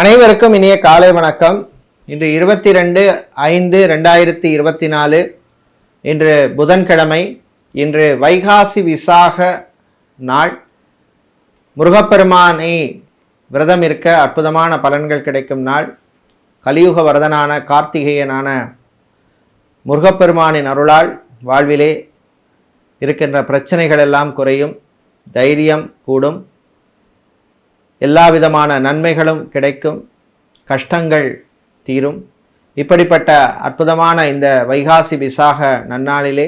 அனைவருக்கும் இனிய காலை வணக்கம். இன்று 22/5/2024 இன்று புதன்கிழமை. இன்று வைகாசி விசாக நாள். முருகப்பெருமானை விரதம் இருக்க அற்புதமான பலன்கள் கிடைக்கும் நாள். கலியுக வரதனான கார்த்திகேயனான முருகப்பெருமானின் அருளால் வாழ்விலே இருக்கின்ற பிரச்சனைகள் எல்லாம் குறையும், தைரியம் கூடும், எல்லா விதமான நன்மைகளும் கிடைக்கும், கஷ்டங்கள் தீரும். இப்படிப்பட்ட அற்புதமான இந்த வைகாசி விசாக நன்னாளிலே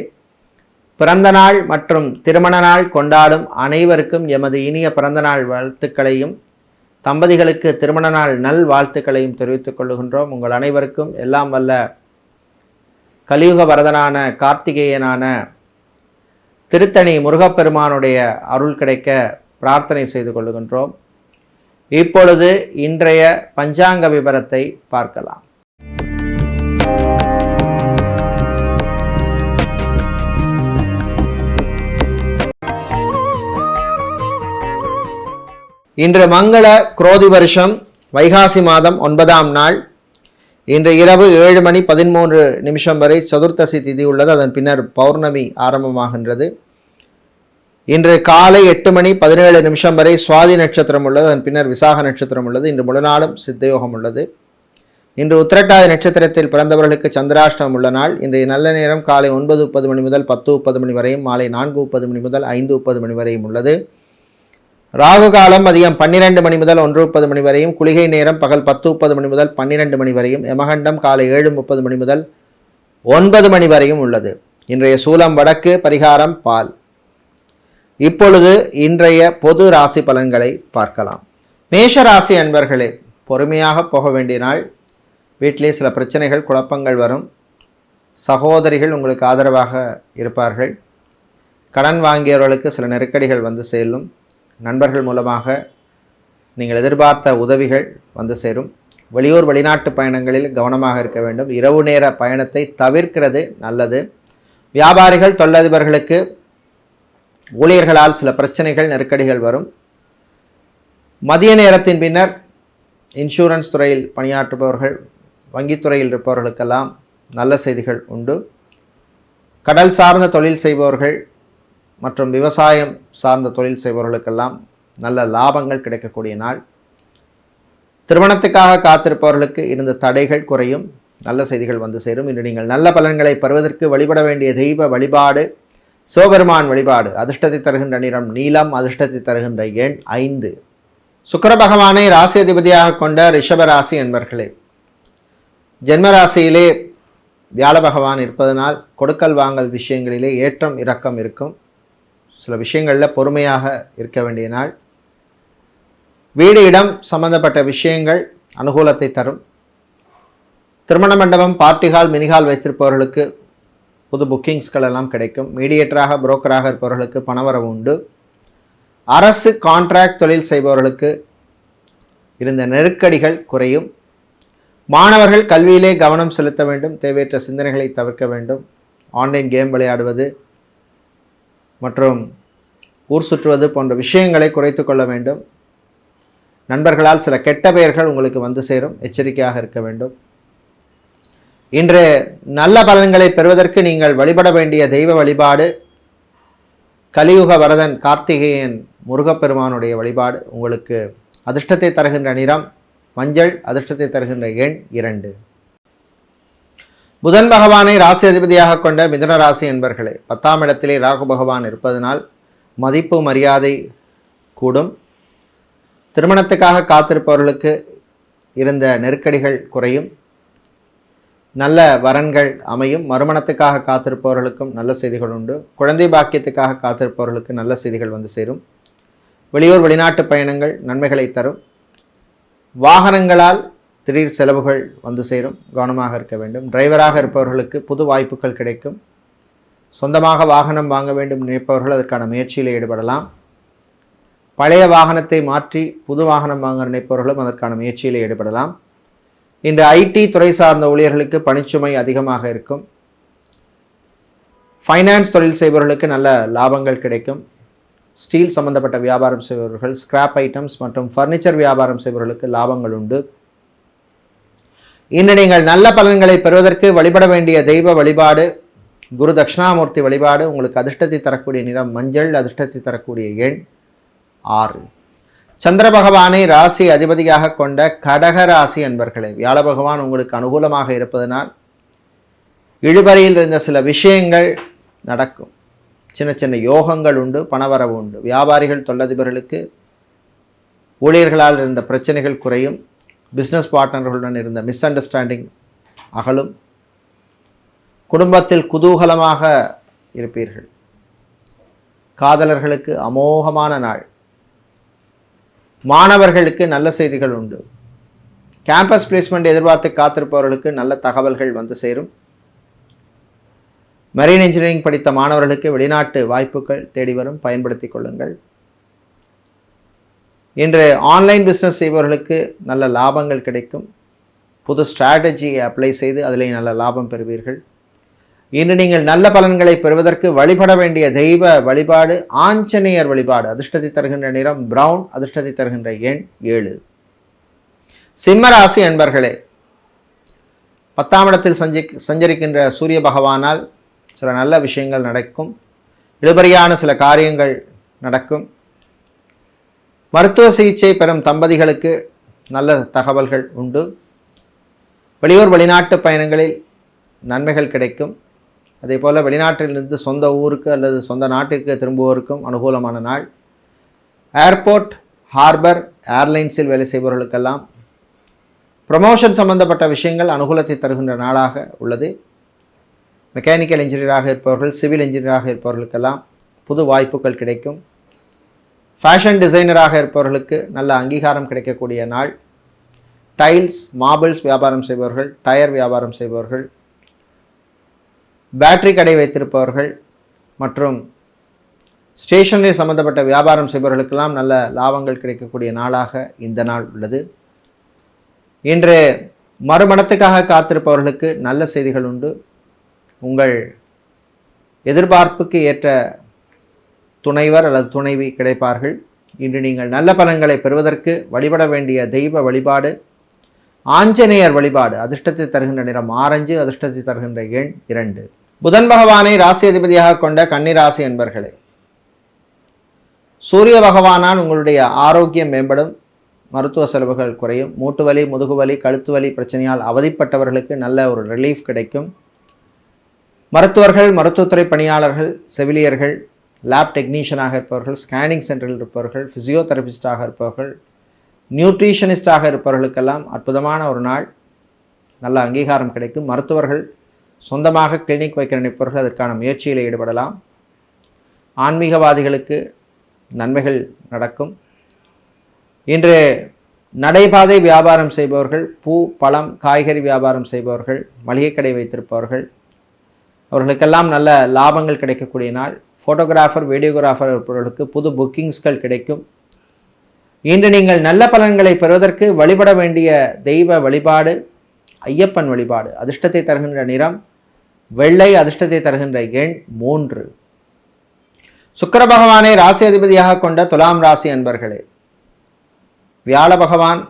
பிறந்த நாள் மற்றும் திருமண நாள் கொண்டாடும் அனைவருக்கும் எமது இனிய பிறந்த நாள் வாழ்த்துக்களையும் தம்பதிகளுக்கு திருமண நாள் நல் வாழ்த்துக்களையும் தெரிவித்துக் கொள்கின்றோம். உங்கள் அனைவருக்கும் எல்லாம் வல்ல கலியுக வரதனான கார்த்திகேயனான திருத்தணி முருகப்பெருமானுடைய அருள் கிடைக்க பிரார்த்தனை செய்து கொள்கின்றோம். இப்பொழுது இன்றைய பஞ்சாங்க விவரத்தை பார்க்கலாம். இன்று மங்கள குரோதி வருஷம் வைகாசி மாதம் 9ஆம் நாள். இன்று இரவு 7:13 வரை சதுர்த்தசி திதி உள்ளது. அதன் பின்னர் பௌர்ணமி ஆரம்பமாகின்றது. இன்று காலை 8:17 வரை சுவாதி நட்சத்திரம் உள்ளது. அதன் பின்னர் விசாக நட்சத்திரம் உள்ளது. இன்று முழு நாளும் சித்தயோகம் உள்ளது. இன்று உத்திரட்டாதி நட்சத்திரத்தில் பிறந்தவர்களுக்கு சந்திராஷ்டமம் உள்ள நாள். இன்றைய நல்ல நேரம் காலை 9:30 முதல் 10:30 வரையும், மாலை 4:30 முதல் 5:30 வரையும் உள்ளது. ராகு காலம் மதியம் 12 முதல் 1:30 வரையும், குளிகை நேரம் பகல் 10:30 முதல் 12 வரையும், யமகண்டம் காலை 7:30 முதல் 9 வரையும் உள்ளது. இன்றைய சூலம் வடக்கு, பரிகாரம் பால். இப்பொழுது இன்றைய பொது ராசி பலன்களை பார்க்கலாம். மேஷ ராசி அன்பர்களே, பொறுமையாக போக வேண்டிய நாள். வீட்டிலே சில பிரச்சனைகள், குழப்பங்கள் வரும். சகோதரிகள் உங்களுக்கு ஆதரவாக இருப்பார்கள். கடன் வாங்கியவர்களுக்கு சில நெருக்கடிகள் வந்து செல்லும். நண்பர்கள் மூலமாக நீங்கள் எதிர்பார்த்த உதவிகள் வந்து சேரும். வெளியூர் வெளிநாட்டு பயணங்களில் கவனமாக இருக்க வேண்டும். இரவு நேர பயணத்தை தவிர்க்கிறது நல்லது. வியாபாரிகள், தொழிலதிபர்களுக்கு ஊழியர்களால் சில பிரச்சனைகள், நெருக்கடிகள் வரும். மதிய நேரத்தின் பின்னர் இன்சூரன்ஸ் துறையில் பணியாற்றுபவர்கள், வங்கித்துறையில் இருப்பவர்களுக்கெல்லாம் நல்ல செய்திகள் உண்டு. கடல் சார்ந்த தொழில் செய்பவர்கள் மற்றும் விவசாயம் சார்ந்த தொழில் செய்பவர்களுக்கெல்லாம் நல்ல லாபங்கள் கிடைக்கக்கூடிய நாள். திருமணத்துக்காக காத்திருப்பவர்களுக்கு இருந்த தடைகள் குறையும், நல்ல செய்திகள் வந்து சேரும். இன்று நீங்கள் நல்ல பலன்களை பெறுவதற்கு வழிபட வேண்டிய தெய்வ வழிபாடு சிவபெருமான் வழிபாடு. அதிர்ஷ்டத்தை தருகின்ற நிறம் நீலம், அதிர்ஷ்டத்தை தருகின்ற எண் 5. சுக்கிர பகவானை ராசி அதிபதியாக கொண்ட ரிஷப ராசி என்பர்களே, ஜென்ம ராசியிலே வியாழ பகவான் இருப்பதனால் கொடுக்கல் வாங்கல் விஷயங்களிலே ஏற்றம் இறக்கம் இருக்கும். சில விஷயங்களில் பொறுமையாக இருக்க வேண்டிய நாள். வீடு இடம் சம்பந்தப்பட்ட விஷயங்கள் அனுகூலத்தை தரும். திருமண மண்டபம், பார்ட்டிகால், மினிகால் வைத்திருப்பவர்களுக்கு புது புக்கிங்ஸ்கள் எல்லாம் கிடைக்கும். மீடியேட்டராக, புரோக்கராக இருப்பவர்களுக்கு பணவரவு உண்டு. அரசு கான்ட்ராக்ட் தொழில் செய்பவர்களுக்கு இருந்த நெருக்கடிகள் குறையும். மாணவர்கள் கல்வியிலே கவனம் செலுத்த வேண்டும். தேவையற்ற சிந்தனைகளை தவிர்க்க வேண்டும். ஆன்லைன் கேம் விளையாடுவது மற்றும் ஊர் சுற்றுவது போன்ற விஷயங்களை குறைத்து கொள்ள வேண்டும். நண்பர்களால் சில கெட்ட பெயர்கள் உங்களுக்கு வந்து சேரும், எச்சரிக்கையாக இருக்க வேண்டும். இன்று நல்ல பலன்களை பெறுவதற்கு நீங்கள் வழிபட வேண்டிய தெய்வ வழிபாடு கலியுக வரதன் கார்த்திகேயன் முருகப்பெருமானுடைய வழிபாடு. உங்களுக்கு அதிர்ஷ்டத்தை தருகின்ற நிறம் மஞ்சள், அதிர்ஷ்டத்தை தருகின்ற எண் 2. புதன் பகவானை ராசி அதிபதியாக கொண்ட மிதுன ராசி என்பர்களே, 10ஆம் இடத்திலே ராகு பகவான் இருப்பதனால் மதிப்பு மரியாதை கூடும். திருமணத்துக்காக காத்திருப்பவர்களுக்கு இருந்த நெருக்கடிகள் குறையும். நல்ல வரன்கள் அமையும். மறுமணத்துக்காக காத்திருப்பவர்களுக்கும் நல்ல செய்திகள் உண்டு. குழந்தை பாக்கியத்துக்காக காத்திருப்பவர்களுக்கு நல்ல செய்திகள் வந்து சேரும். வெளியூர் வெளிநாட்டு பயணங்கள் நன்மைகளை தரும். வாகனங்களால் திடீர் செலவுகள் வந்து சேரும், கவனமாக இருக்க வேண்டும். டிரைவராக இருப்பவர்களுக்கு புது வாய்ப்புகள் கிடைக்கும். சொந்தமாக வாகனம் வாங்க வேண்டும் நினைப்பவர்கள் அதற்கான முயற்சியில் ஈடுபடலாம். பழைய வாகனத்தை மாற்றி புது வாகனம் வாங்க நினைப்பவர்களும் அதற்கான முயற்சியில் ஈடுபடலாம். இன்று ஐடி துறை சார்ந்த ஊழியர்களுக்கு பணிச்சுமை அதிகமாக இருக்கும். ஃபைனான்ஸ் தொழில் செய்பவர்களுக்கு நல்ல லாபங்கள் கிடைக்கும். ஸ்டீல் சம்பந்தப்பட்ட வியாபாரம் செய்பவர்கள், ஸ்கிராப் ஐட்டம்ஸ் மற்றும் ஃபர்னிச்சர் வியாபாரம் செய்பவர்களுக்கு லாபங்கள் உண்டு. இன்று நீங்கள் நல்ல பலன்களை பெறுவதற்கு வழிபட வேண்டிய தெய்வ வழிபாடு குரு தட்சிணாமூர்த்தி வழிபாடு. உங்களுக்கு அதிர்ஷ்டத்தை தரக்கூடிய நிறம் மஞ்சள், அதிர்ஷ்டத்தை தரக்கூடிய எண் 6. சந்திர பகவானை ராசி அதிபதியாக கொண்ட கடக ராசி அன்பர்களே, வியாழ பகவான் உங்களுக்கு அனுகூலமாக இருப்பதனால் இழுபறியில் இருந்த சில விஷயங்கள் நடக்கும். சின்ன சின்ன யோகங்கள் உண்டு, பணவரவு உண்டு. வியாபாரிகள், தொழிலதிபர்களுக்கு ஊழியர்களால் இருந்த பிரச்சனைகள் குறையும். பிஸ்னஸ் பார்ட்னர்களுடன் இருந்த மிஸ் அண்டர்ஸ்டாண்டிங் அகலும். குடும்பத்தில் குதூகலமாக இருப்பீர்கள். காதலர்களுக்கு அமோகமான நாள். மாணவர்களுக்கு நல்ல செய்திகள் உண்டு. கேம்பஸ் பிளேஸ்மெண்ட் எதிர்பார்த்து காத்திருப்பவர்களுக்கு நல்ல தகவல்கள் வந்து சேரும். மெரைன் இன்ஜினியரிங் படித்த மாணவர்களுக்கு வெளிநாட்டு வாய்ப்புகள் தேடி வரும், பயன்படுத்திக் கொள்ளுங்கள். இன்று ஆன்லைன் பிஸ்னஸ் செய்பவர்களுக்கு நல்ல லாபங்கள் கிடைக்கும். புது ஸ்ட்ராட்டஜியை அப்ளை செய்து அதிலே நல்ல லாபம் பெறுவீர்கள். இன்று நீங்கள் நல்ல பலன்களை பெறுவதற்கு வழிபட வேண்டிய தெய்வ வழிபாடு ஆஞ்சநேயர் வழிபாடு. அதிர்ஷ்டத்தை தருகின்ற நிறம் பிரவுன், அதிர்ஷ்டத்தை தருகின்ற எண் 7. சிம்ம ராசி அன்பர்களே, 10ஆம் இடத்தில் சஞ்சரிக்கின்ற சூரிய பகவானால் சில நல்ல விஷயங்கள் நடக்கும். இழுபறியான சில காரியங்கள் நடக்கும். மருத்துவ சிகிச்சை பெறும் தம்பதிகளுக்கு நல்ல தகவல்கள் உண்டு. வெளியூர் வெளிநாட்டு பயணங்களில் நன்மைகள் கிடைக்கும். அதே போல் வெளிநாட்டிலிருந்து சொந்த ஊருக்கு அல்லது சொந்த நாட்டிற்கு திரும்புவோருக்கும் அனுகூலமான நாள். ஏர்போர்ட், ஹார்பர், ஏர்லைன்ஸில் வேலை செய்பவர்களுக்கெல்லாம் ப்ரமோஷன் சம்பந்தப்பட்ட விஷயங்கள் அனுகூலத்தை தருகின்ற நாளாக உள்ளது. மெக்கானிக்கல் இன்ஜினியராக இருப்பவர்கள், சிவில் இன்ஜினியராக இருப்பவர்களுக்கெல்லாம் புது வாய்ப்புகள் கிடைக்கும். ஃபேஷன் டிசைனராக இருப்பவர்களுக்கு நல்ல அங்கீகாரம் கிடைக்கக்கூடிய நாள். டைல்ஸ், மார்பிள்ஸ் வியாபாரம் செய்பவர்கள், டயர் வியாபாரம் செய்பவர்கள், பேட்டரி கடை வைத்திருப்பவர்கள் மற்றும் ஸ்டேஷனரி சம்பந்தப்பட்ட வியாபாரம் செய்பவர்களுக்கெல்லாம் நல்ல லாபங்கள் கிடைக்கக்கூடிய நாளாக இந்த நாள் உள்ளது. இன்று மறுமணத்துக்காக காத்திருப்பவர்களுக்கு நல்ல செய்திகள் உண்டு. உங்கள் எதிர்பார்ப்புக்கு ஏற்ற துணைவர் அல்லது துணைவி கிடைப்பார்கள். இன்று நீங்கள் நல்ல பலன்களை பெறுவதற்கு வழிபட வேண்டிய தெய்வ வழிபாடு ஆஞ்சநேயர் வழிபாடு. அதிர்ஷ்டத்தை தருகின்ற நிறம் ஆரஞ்சு, அதிர்ஷ்டத்தை தருகின்ற எண் 2. புதன் பகவானை ராசி அதிபதியாக கொண்ட கன்னிராசி என்பர்களே, சூரிய பகவானால் உங்களுடைய ஆரோக்கியம் மேம்படும். மருத்துவ செலவுகள் குறையும். மூட்டு வலி, முதுகு வலி, கழுத்து வலி பிரச்சனையால் அவதிப்பட்டவர்களுக்கு நல்ல ஒரு ரிலீஃப் கிடைக்கும். மருத்துவர்கள், மருத்துவத்துறை பணியாளர்கள், செவிலியர்கள், லேப் டெக்னீஷியனாக இருப்பவர்கள், ஸ்கேனிங் சென்டரில் இருப்பவர்கள், ஃபிசியோதெரபிஸ்டாக இருப்பவர்கள், நியூட்ரிஷனிஸ்டாக இருப்பவர்களுக்கெல்லாம் அற்புதமான ஒரு நாள். நல்ல அங்கீகாரம் கிடைக்கும். மருத்துவர்கள் சொந்தமாக கிளினிக் வைக்க நினைப்பவர்கள் அதற்கான முயற்சியில் ஈடுபடலாம். ஆன்மீகவாதிகளுக்கு நன்மைகள் நடக்கும். இன்று நடைபாதை வியாபாரம் செய்பவர்கள், பூ, பழம், காய்கறி வியாபாரம் செய்பவர்கள், மளிகை கடை வைத்திருப்பவர்கள் அவர்களுக்கெல்லாம் நல்ல லாபங்கள் கிடைக்கக்கூடிய நாள். ஃபோட்டோகிராஃபர், வீடியோகிராஃபர் இருப்பவர்களுக்கு புது புக்கிங்ஸ்கள் கிடைக்கும். இன்று நீங்கள் நல்ல பலன்களை பெறுவதற்கு வழிபட வேண்டிய தெய்வ வழிபாடு ஐயப்பன் வழிபாடு. அதிர்ஷ்டத்தை தருகின்ற நிறம் வெள்ளை, அதிர்ஷ்டத்தை தருகின்ற எண் 3. சுக்கிர பகவானை ராசி அதிபதியாக கொண்ட துலாம் ராசி அன்பர்களே, வியாழ பகவான்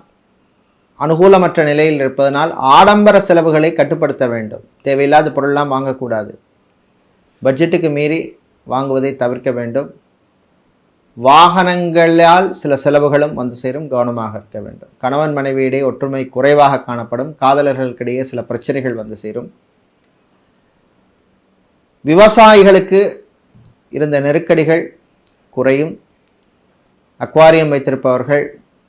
அனுகூலமற்ற நிலையில் இருப்பதனால் ஆடம்பர செலவுகளை கட்டுப்படுத்த வேண்டும். தேவையில்லாத பொருளெல்லாம் வாங்கக்கூடாது. பட்ஜெட்டுக்கு மீறி வாங்குவதை தவிர்க்க வேண்டும். வாகனங்களால் சில செலவுகளும் வந்து சேரும், கவனமாக இருக்க வேண்டும். கணவன் மனைவியிடையே ஒற்றுமை குறைவாக காணப்படும். காதலர்களுக்கிடையே சில பிரச்சனைகள் வந்து சேரும். விவசாயிகளுக்கு இருந்த நெருக்கடிகள் குறையும். அக்வாரியம் வைத்திருப்பவர்கள்,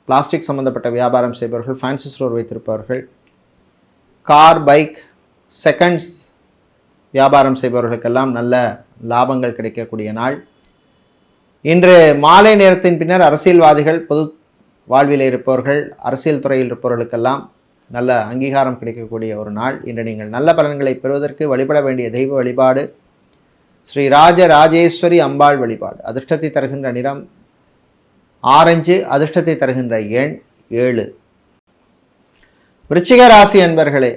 பிளாஸ்டிக் சம்பந்தப்பட்ட வியாபாரம் செய்பவர்கள், ஃபேன்சி ஸ்டோர் வைத்திருப்பவர்கள், கார், பைக், செகண்ட்ஸ் வியாபாரம் செய்பவர்களுக்கெல்லாம் நல்ல லாபங்கள் கிடைக்கக்கூடிய நாள். இன்று மாலை நேரத்தின் பின்னர் அரசியல்வாதிகள், பொது வாழ்வில் இருப்பவர்கள், அரசியல் துறையில் இருப்பவர்களுக்கெல்லாம் நல்ல அங்கீகாரம் கிடைக்கக்கூடிய ஒரு நாள். இன்று நீங்கள் நல்ல பலன்களை பெறுவதற்கு வழிபட வேண்டிய தெய்வ வழிபாடு ஸ்ரீ ராஜராஜேஸ்வரி அம்பாள் வழிபாடு. அதிர்ஷ்டத்தை தருகின்ற நிறம் ஆரஞ்சு, அதிர்ஷ்டத்தை தருகின்ற எண் 7. விருச்சிக ராசி அன்பர்களே,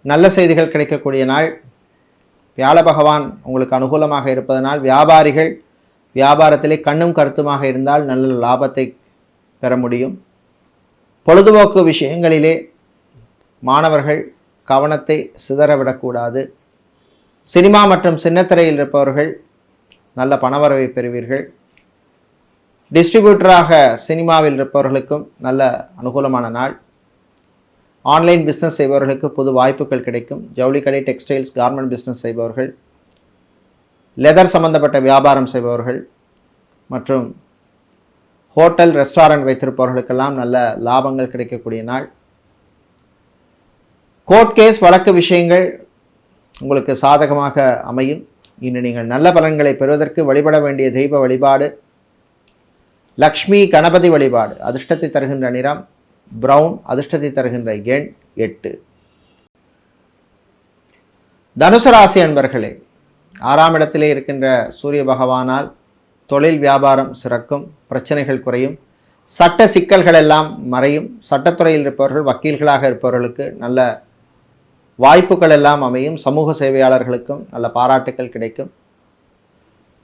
நல்ல செய்திகள் கிடைக்கக்கூடிய நாள். வியாழ பகவான் உங்களுக்கு அனுகூலமாக இருப்பதனால் வியாபாரிகள், வியாபாரத்திலே கண்ணும் கருத்துமாக இருந்தால் நல்ல லாபத்தை பெற முடியும். பொழுதுபோக்கு விஷயங்களிலே மாணவர்கள் கவனத்தை சிதறவிடக்கூடாது. சினிமா மற்றும் சின்னத்திரையில் இருப்பவர்கள் நல்ல பணவரவை பெறுவீர்கள். டிஸ்ட்ரிபியூட்டராக சினிமாவில் இருப்பவர்களுக்கும் நல்ல அனுகூலமான நாள். ஆன்லைன் பிஸ்னஸ் செய்பவர்களுக்கு புது வாய்ப்புகள் கிடைக்கும். ஜவுளி கடை, டெக்ஸ்டைல்ஸ், கார்மெண்ட் பிஸ்னஸ் செய்பவர்கள், லெதர் சம்பந்தப்பட்ட வியாபாரம் செய்பவர்கள் மற்றும் ஹோட்டல் ரெஸ்டாரண்ட் வைத்திருப்பவர்களுக்கெல்லாம் நல்ல லாபங்கள் கிடைக்கக்கூடிய நாள். கோர்ட் கேஸ் வழக்கு விஷயங்கள் உங்களுக்கு சாதகமாக அமையும். இன்று நீங்கள் நல்ல பலன்களை பெறுவதற்கு வழிபட வேண்டிய தெய்வ வழிபாடு லக்ஷ்மி கணபதி வழிபாடு. அதிர்ஷ்டத்தை தருகின்ற நிறம் பிரவுன். அதிர்ஷ்டத்தை தருகின்ற எண் 8. தனுசு ராசி அன்பர்களே, 6ஆம் இடத்திலே இருக்கின்ற சூரிய பகவானால் தொழில் வியாபாரம் சிறக்கும், பிரச்சனைகள் குறையும், சட்ட சிக்கல்கள் எல்லாம் மறையும். சட்டத்துறையில் இருப்பவர்கள், வக்கீல்களாக இருப்பவர்களுக்கு நல்ல வாய்ப்புகள் எல்லாம் அமையும். சமூக சேவையாளர்களுக்கும் நல்ல பாராட்டுக்கள் கிடைக்கும்.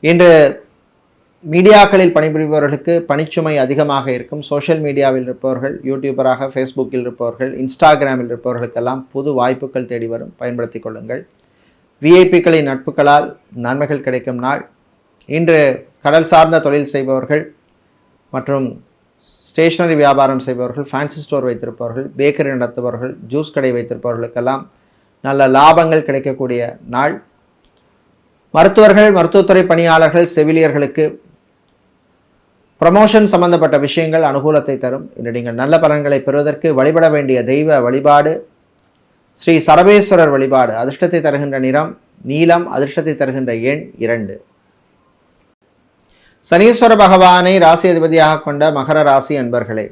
இன்று மீடியாக்களில் பணிபுரிபவர்களுக்கு பணிச்சுமை அதிகமாக இருக்கும். சோஷியல் மீடியாவில் இருப்பவர்கள், யூடியூபராக ஃபேஸ்புக்கில் இருப்பவர்கள், இன்ஸ்டாகிராமில் இருப்பவர்களுக்கெல்லாம் புது வாய்ப்புகள் தேடி வரும், பயன்படுத்தி கொள்ளுங்கள். விஐபிக்களின் நட்புகளால் நன்மைகள் கிடைக்கும் நாள். இன்று கடல் சார்ந்த தொழில் செய்பவர்கள் மற்றும் ஸ்டேஷனரி வியாபாரம் செய்பவர்கள், ஃபேன்சி ஸ்டோர் வைத்திருப்பவர்கள், பேக்கரி நடத்துபவர்கள், ஜூஸ் கடை வைத்திருப்பவர்களுக்கெல்லாம் நல்ல லாபங்கள் கிடைக்கக்கூடிய நாள். மருத்துவர்கள், மருத்துவத்துறை பணியாளர்கள், செவிலியர்களுக்கு ப்ரமோஷன் சம்பந்தப்பட்ட விஷயங்கள் அனுகூலத்தை தரும். இன்று நீங்கள் நல்ல பலன்களை பெறுவதற்கு வழிபட வேண்டிய தெய்வ வழிபாடு ஸ்ரீ சரபேஸ்வரர் வழிபாடு. அதிர்ஷ்டத்தை தருகின்ற நிறம் நீலம். அதிர்ஷ்டத்தை தருகின்ற எண் 2. சனீஸ்வர பகவானை ராசி அதிபதியாக கொண்ட மகர ராசி அன்பர்களே,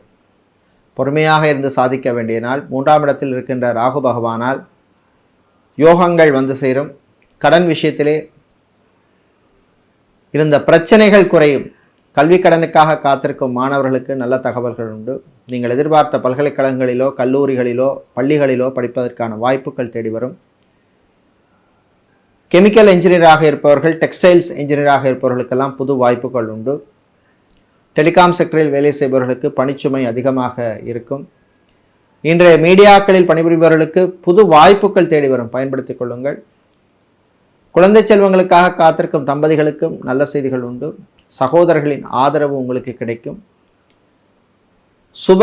பொறுமையாக இருந்து சாதிக்க வேண்டிய நாள். 3ஆம் இடத்தில் இருக்கின்ற ராகு பகவானால் யோகங்கள் வந்து சேரும். கடன் விஷயத்திலே இருந்த பிரச்சனைகள் குறையும். கல்வி கடனுக்காக காத்திருக்கும் மாணவர்களுக்கு நல்ல தகவல்கள் உண்டு. நீங்கள் எதிர்பார்த்த பல்கலைக்கழகங்களிலோ, கல்லூரிகளிலோ, பள்ளிகளிலோ படிப்பதற்கான வாய்ப்புகள் தேடி வரும். கெமிக்கல் என்ஜினியராக இருப்பவர்கள், டெக்ஸ்டைல்ஸ் என்ஜினியராக இருப்பவர்களுக்கெல்லாம் புது வாய்ப்புகள் உண்டு. டெலிகாம் செக்டரில் வேலை செய்பவர்களுக்கு பணிச்சுமை அதிகமாக இருக்கும். இன்றைய மீடியாக்களில் பணிபுரிபவர்களுக்கு புது வாய்ப்புகள் தேடி வரும், பயன்படுத்திக் கொள்ளுங்கள். குழந்தை செல்வங்களுக்காக காத்திருக்கும் தம்பதிகளுக்கும் நல்ல செய்திகள் உண்டு. சகோதரர்களின் ஆதரவு உங்களுக்கு கிடைக்கும். சுப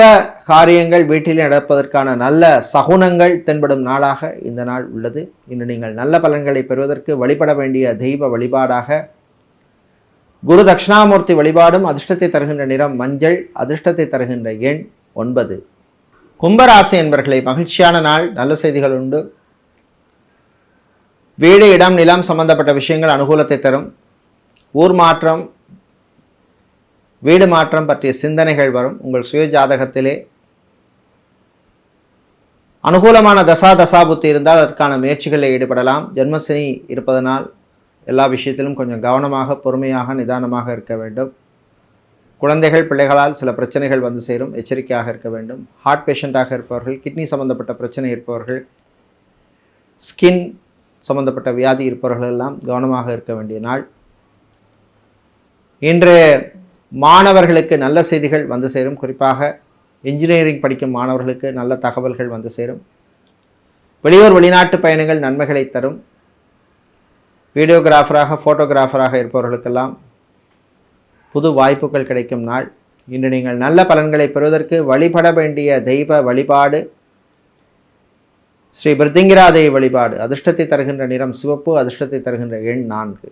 காரியங்கள் வீட்டில் நடப்பதற்கான நல்ல சகுனங்கள் தென்படும் நாளாக இந்த நாள் உள்ளது. இன்று நீங்கள் நல்ல பலன்களை பெறுவதற்கு வழிபட வேண்டிய தெய்வ வழிபாடாக குரு தட்சிணாமூர்த்தி வழிபாடும். அதிர்ஷ்டத்தை தருகின்ற நிறம் மஞ்சள். அதிர்ஷ்டத்தை தருகின்ற எண் 9. கும்பராசி என்பர்களை, மகிழ்ச்சியான நாள். நல்ல செய்திகள் உண்டு. வீடு, இடம், நிலம் சம்பந்தப்பட்ட விஷயங்கள் அனுகூலத்தை தரும். ஊர் மாற்றம், வீடு மாற்றம் பற்றிய சிந்தனைகள் வரும். உங்கள் சுய ஜாதகத்திலே அனுகூலமான தசாபுத்தி இருந்தால் அதற்கான முயற்சிகளில் ஈடுபடலாம். ஜென்மசனி இருப்பதனால் எல்லா விஷயத்திலும் கொஞ்சம் கவனமாக, பொறுமையாக, நிதானமாக இருக்க வேண்டும். குழந்தைகள், பிள்ளைகளால் சில பிரச்சனைகள் வந்து சேரும், எச்சரிக்கையாக இருக்க வேண்டும். ஹார்ட் பேஷண்ட்டாக இருப்பவர்கள், கிட்னி சம்பந்தப்பட்ட பிரச்சனை இருப்பவர்கள், ஸ்கின் சம்பந்தப்பட்ட வியாதி இருப்பவர்கள் எல்லாம் கவனமாக இருக்க வேண்டிய நாள். இன்று மாணவர்களுக்கு நல்ல செய்திகள் வந்து சேரும். குறிப்பாக இன்ஜினியரிங் படிக்கும் மாணவர்களுக்கு நல்ல தகவல்கள் வந்து சேரும். வெளியூர், வெளிநாட்டு பயணங்கள் நன்மைகளை தரும். வீடியோகிராஃபராக, ஃபோட்டோகிராஃபராக இருப்பவர்களுக்கெல்லாம் புது வாய்ப்புகள் கிடைக்கும் நாள். இன்று நீங்கள் நல்ல பலன்களை பெறுவதற்கு வழிபட வேண்டிய தெய்வ வழிபாடு ஸ்ரீ பிருத்திங்கிராதேவி வழிபாடு. அதிர்ஷ்டத்தை தருகின்ற நிறம் சிவப்பு. அதிர்ஷ்டத்தை தருகின்ற எண் 4.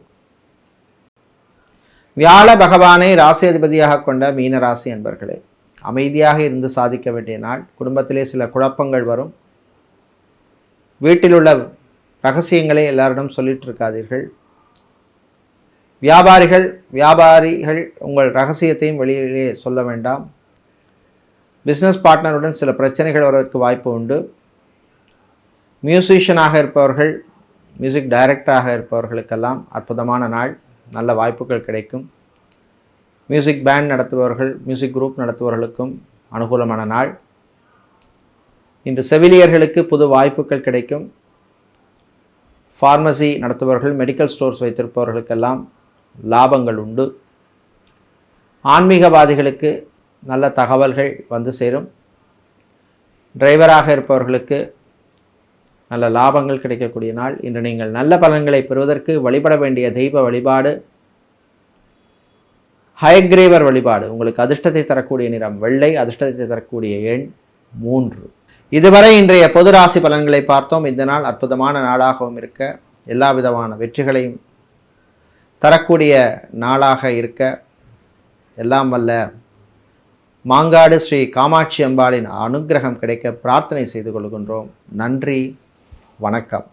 வியாழ பகவானை ராசி அதிபதியாக கொண்ட மீன ராசி என்பர்களே, அமைதியாக இருந்து சாதிக்க வேண்டிய நாள். குடும்பத்திலே சில குழப்பங்கள் வரும். வீட்டில் உள்ள ரகசியங்களை எல்லாரிடம் சொல்லிட்டு இருக்காதீர்கள். வியாபாரிகள் உங்கள் ரகசியத்தையும் வெளியிலே சொல்ல வேண்டாம். பிஸ்னஸ் பார்ட்னருடன் சில பிரச்சனைகள் வருவதற்கு வாய்ப்பு உண்டு. மியூசிஷியனாக இருப்பவர்கள், மியூசிக் டைரக்டராக இருப்பவர்களுக்கெல்லாம் அற்புதமான நாள். நல்ல வாய்ப்புகள் கிடைக்கும். மியூசிக் பேண்ட் நடத்துபவர்கள், மியூசிக் குரூப் நடத்துபவர்களுக்கும் அனுகூலமான நாள். இன்று செவிலியர்களுக்கு புது வாய்ப்புகள் கிடைக்கும். ஃபார்மசி நடத்துபவர்கள், மெடிக்கல் ஸ்டோர்ஸ் வைத்திருப்பவர்களுக்கெல்லாம் லாபங்கள் உண்டு. ஆன்மீகவாதிகளுக்கு நல்ல தகவல்கள் வந்து சேரும். டிரைவராக இருப்பவர்களுக்கு நல்ல லாபங்கள் கிடைக்கக்கூடிய நாள். இன்று நீங்கள் நல்ல பலன்களை பெறுவதற்கு வழிபட வேண்டிய தெய்வ வழிபாடு ஹயக்ரீவர் வழிபாடு. உங்களுக்கு அதிர்ஷ்டத்தை தரக்கூடிய நிறம் வெள்ளை, அதிர்ஷ்டத்தை தரக்கூடிய எண் 3. இதுவரை இன்றைய பொது ராசி பலன்களை பார்த்தோம். இந்த நாள் அற்புதமான நாளாகவும் இருக்க, எல்லா விதமான வெற்றிகளையும் தரக்கூடிய நாளாக இருக்க, எல்லாம் வல்ல மாங்காடு ஸ்ரீ காமாட்சி அம்பாளின் அனுக்கிரகம் கிடைக்க பிரார்த்தனை செய்து கொள்கின்றோம். நன்றி, வணக்கம்.